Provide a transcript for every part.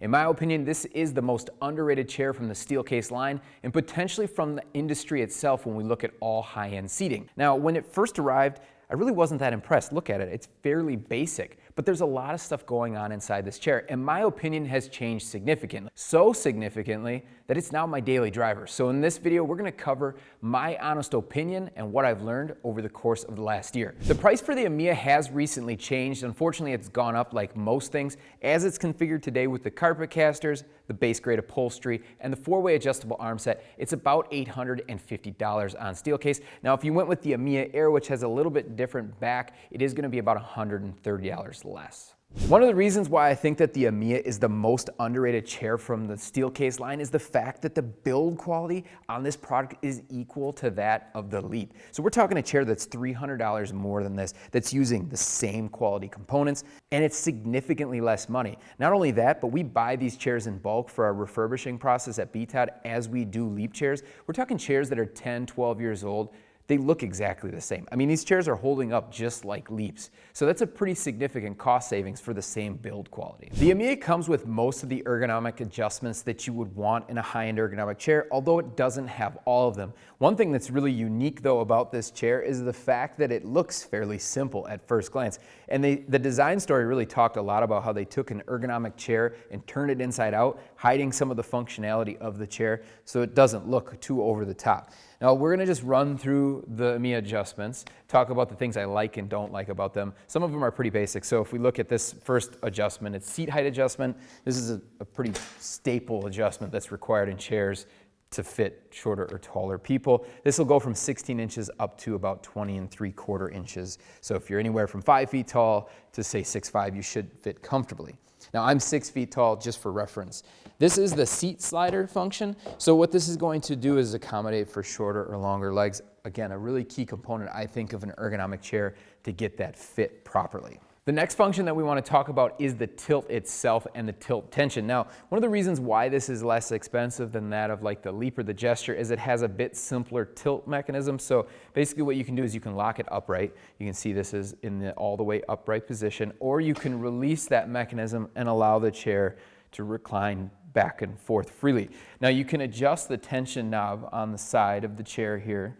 In my opinion, this is the most underrated chair from the Steelcase line and potentially from the industry itself when we look at all high-end seating. Now, when it first arrived, I really wasn't that impressed. Look at it, it's fairly basic, but there's a lot of stuff going on inside this chair, and my opinion has changed significantly. So significantly that it's now my daily driver. So in this video, we're gonna cover my honest opinion and what I've learned over the course of the last year. The price for the Amia has recently changed. Unfortunately, it's gone up like most things. As it's configured today with the carpet casters, the base grade upholstery, and the four-way adjustable arm set, it's about $850 on Steelcase. Now, if you went with the Amia Air, which has a little bit different back, it is gonna be about $130 less. One of the reasons why I think that the Amia is the most underrated chair from the Steelcase line is the fact that the build quality on this product is equal to that of the Leap. So we're talking a chair that's $300 more than this, that's using the same quality components, and it's significantly less money. Not only that, but we buy these chairs in bulk for our refurbishing process at BTOD as we do Leap chairs. We're talking chairs that are 10, 12 years old. They look exactly the same. I mean, these chairs are holding up just like Leaps. So that's a pretty significant cost savings for the same build quality. The Amia comes with most of the ergonomic adjustments that you would want in a high-end ergonomic chair, although it doesn't have all of them. One thing that's really unique though about this chair is the fact that it looks fairly simple at first glance. And the design story really talked a lot about how they took an ergonomic chair and turned it inside out, hiding some of the functionality of the chair so it doesn't look too over the top. Now we're gonna just run through the Amia adjustments, talk about the things I like and don't like about them. Some of them are pretty basic. So if we look at this first adjustment, it's seat height adjustment. This is a pretty staple adjustment that's required in chairs to fit shorter or taller people. This will go from 16 inches up to about 20 3/4 inches. So if you're anywhere from 5 feet tall to say 6'5", you should fit comfortably. Now I'm 6 feet tall, just for reference. This is the seat slider function. So what this is going to do is accommodate for shorter or longer legs. Again, a really key component, I think, of an ergonomic chair to get that fit properly. The next function that we want to talk about is the tilt itself and the tilt tension. Now, one of the reasons why this is less expensive than that of like the Leap or the Gesture is it has a bit simpler tilt mechanism. So basically what you can do is you can lock it upright. You can see this is in the all the way upright position, or you can release that mechanism and allow the chair to recline back and forth freely. Now you can adjust the tension knob on the side of the chair here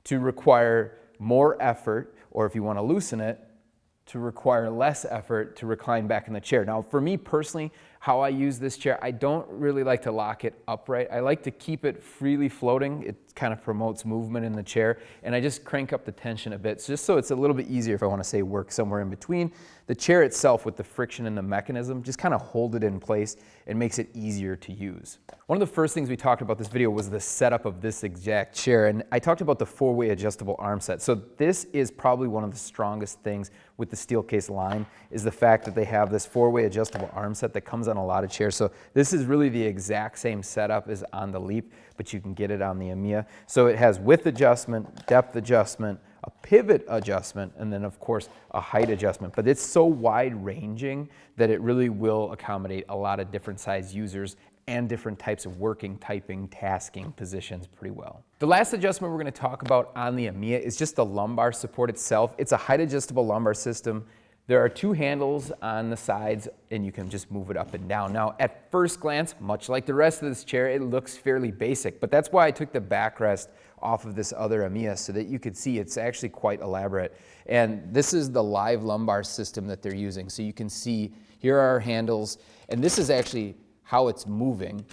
to require more effort, or if you want to loosen it, to require less effort to recline back in the chair. Now for me personally, how I use this chair, I don't really like to lock it upright. I like to keep it freely floating. It kind of promotes movement in the chair, and I just crank up the tension a bit just so it's a little bit easier if I want to say work somewhere in between. The chair itself with the friction in the mechanism just kind of hold it in place and makes it easier to use. One of the first things we talked about this video was the setup of this exact chair, and I talked about the four-way adjustable arm set. So this is probably one of the strongest things with the Steelcase line is the fact that they have this four-way adjustable arm set that comes on a lot of chairs. So this is really the exact same setup as on the Leap, but you can get it on the Amia. So it has width adjustment, depth adjustment, a pivot adjustment, and then of course a height adjustment. But it's so wide ranging that it really will accommodate a lot of different size users and different types of working, typing, tasking positions pretty well. The last adjustment we're going to talk about on the Amia is just the lumbar support itself. It's a height adjustable lumbar system. There are two handles on the sides and you can just move it up and down. Now at first glance, much like the rest of this chair, it looks fairly basic, but that's why I took the backrest off of this other Amia so that you could see it's actually quite elaborate. And this is the live lumbar system that they're using. So you can see here are our handles, and this is actually how it's moving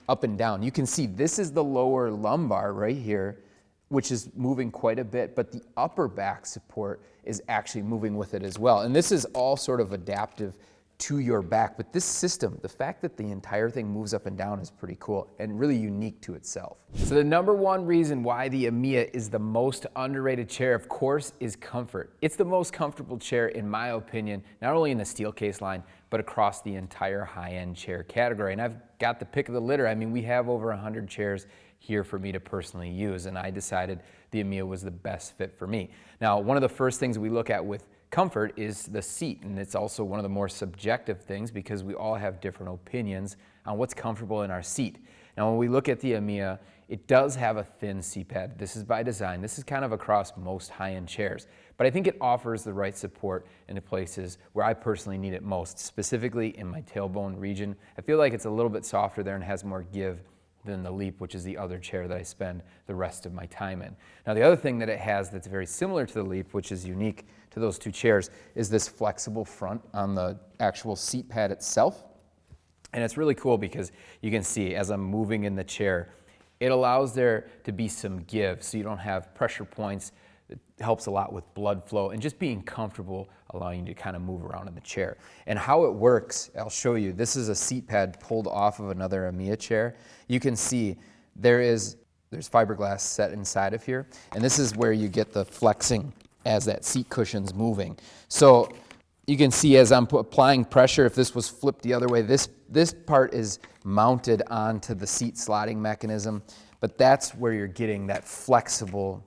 up and down. You can see this is the lower lumbar right here, which is moving quite a bit, but the upper back support is actually moving with it as well. And this is all sort of adaptive to your back, but this system, the fact that the entire thing moves up and down is pretty cool and really unique to itself. So the number one reason why the Amia is the most underrated chair, of course, is comfort. It's the most comfortable chair, in my opinion, not only in the Steelcase line, but across the entire high-end chair category. And I've got the pick of the litter. I mean, we have over 100 chairs here for me to personally use, and I decided the Amia was the best fit for me. Now, one of the first things we look at with comfort is the seat, and it's also one of the more subjective things because we all have different opinions on what's comfortable in our seat. Now when we look at the Amia, it does have a thin seat pad. This is by design. This is kind of across most high-end chairs, but I think it offers the right support in the places where I personally need it most, specifically in my tailbone region. I feel like it's a little bit softer there and has more give than the Leap, which is the other chair that I spend the rest of my time in. Now, the other thing that it has that's very similar to the Leap, which is unique to those two chairs, is this flexible front on the actual seat pad itself. And it's really cool because you can see as I'm moving in the chair, it allows there to be some give so you don't have pressure points. It helps a lot with blood flow and just being comfortable, allowing you to kind of move around in the chair. And how it works, I'll show you. This is a seat pad pulled off of another Amia chair. You can see there's fiberglass set inside of here, and this is where you get the flexing as that seat cushion's moving. So you can see as I'm applying pressure, if this was flipped the other way, this part is mounted onto the seat slotting mechanism, but that's where you're getting that flexible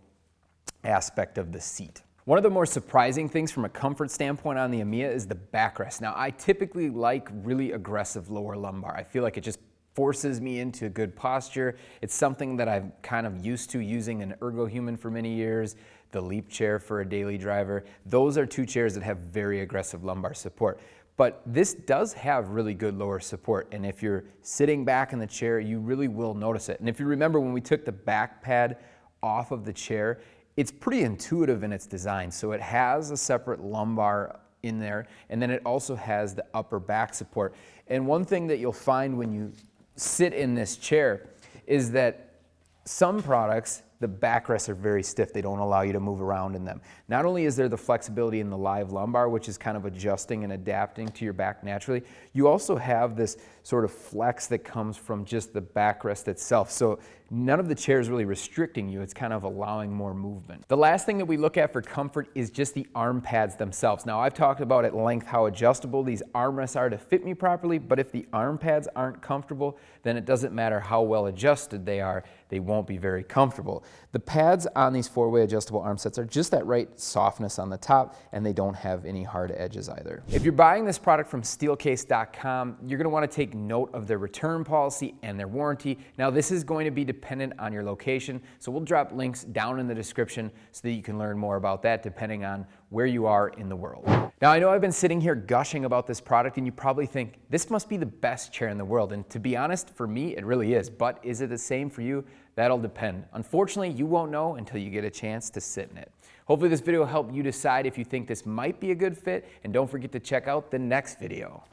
aspect of the seat. One of the more surprising things from a comfort standpoint on the Amia is the backrest. Now, I typically like really aggressive lower lumbar. I feel like it just forces me into good posture. It's something that I'm kind of used to using an ErgoHuman for many years, the Leap chair for a daily driver. Those are two chairs that have very aggressive lumbar support. But this does have really good lower support, and if you're sitting back in the chair, you really will notice it. And if you remember when we took the back pad off of the chair, it's pretty intuitive in its design. So it has a separate lumbar in there, and then it also has the upper back support. And one thing that you'll find when you sit in this chair is that some products, the backrests are very stiff. They don't allow you to move around in them. Not only is there the flexibility in the live lumbar, which is kind of adjusting and adapting to your back naturally, you also have this sort of flex that comes from just the backrest itself. So none of the chairs really restricting you. It's kind of allowing more movement. The last thing that we look at for comfort is just the arm pads themselves. Now, I've talked about at length how adjustable these armrests are to fit me properly, but if the arm pads aren't comfortable, then it doesn't matter how well adjusted they are, they won't be very comfortable. The pads on these four-way adjustable arm sets are just that right softness on the top, and they don't have any hard edges either. If you're buying this product from Steelcase.com, you're going to want to take note of their return policy and their warranty. Now, this is going to be dependent on your location, so we'll drop links down in the description so that you can learn more about that depending on where you are in the world. Now, I know I've been sitting here gushing about this product, and you probably think this must be the best chair in the world, and to be honest, for me, it really is. But is it the same for you? That'll depend. Unfortunately, you won't know until you get a chance to sit in it. Hopefully this video helped you decide if you think this might be a good fit, and don't forget to check out the next video.